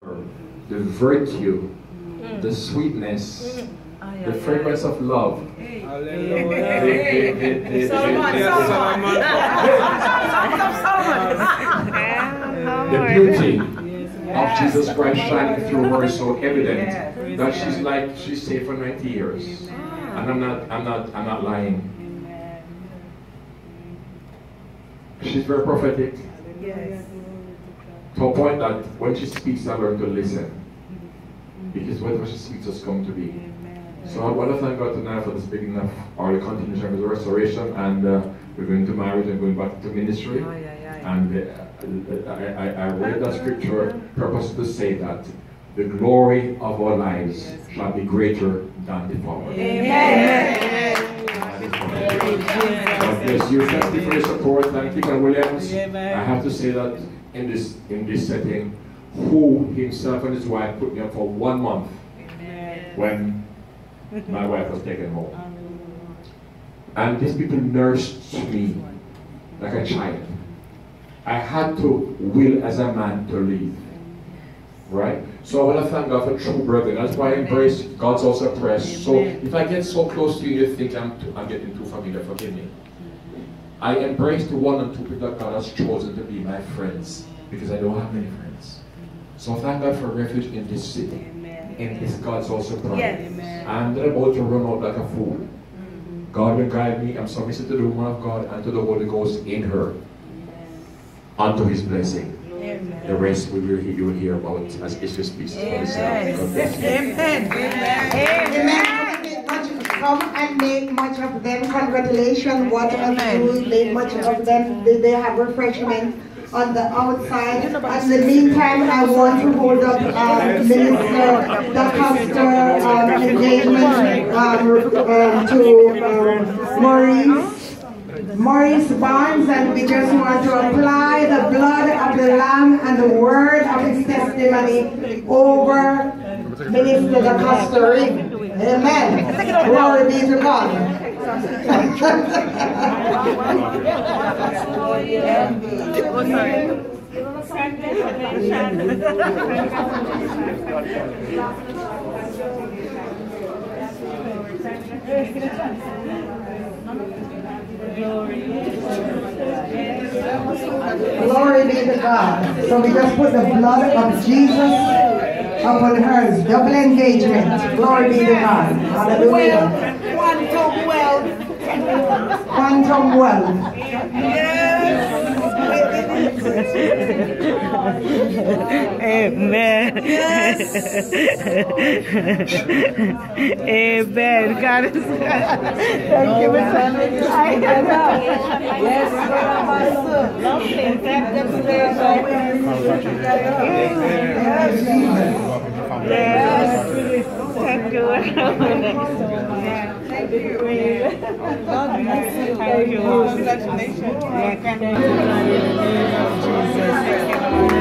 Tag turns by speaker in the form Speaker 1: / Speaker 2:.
Speaker 1: the virtue, the sweetness, the fragrance of love. The beauty of Jesus Christ shining through her is so evident that she's saved for 90 years. And I'm not lying. She's very prophetic. Yes. To a point that when she speaks, I learn to listen. Because whatever she speaks has come to be. So I want to thank God tonight for this beginning of our continuation of the restoration, and we're going to marriage and going back to ministry. And I read that scripture purpose to say that the glory of our lives shall be greater than the former. Amen. God bless you. Thank you for your support. Thank you, Williams. I have to say that in this setting, who himself and his wife put me up for 1 month when my wife was taken home. And these people nursed me like a child. I had to will as a man to leave. Right? So I want to thank God for true brethren. That's why I embrace God's also press. So if I get so close to you, you think I'm getting too familiar, forgive me. I embrace the 1 and 2 people that God has chosen to be my friends, because I don't have many friends. So thank God for refuge in this city, in this God's also prayer. I'm not about to run out like a fool. God will guide me. I'm submissive to the woman of God and to the Holy Ghost in her, unto His blessing. The rest you will hear about as Israel speaks. Amen.
Speaker 2: Come and make much of them. Congratulations. Whatever you do, make much of them. They have refreshment on the outside. In the meantime, I want to hold up Minister DaCosta engagement to Maurice Barnes, and we just want to apply the blood of the Lamb and the word of his testimony over Minister DaCosta. Amen. Glory be to God. Glory be to God. So we just put the blood of Jesus upon hers. Double engagement. Glory be to God. Hallelujah. Quantum wealth. Quantum wealth.
Speaker 3: Amen. Yes. Amen. God is good. Thank you, Mr. Yes, thank you. Thank you. God bless you. Thank you. Congratulations.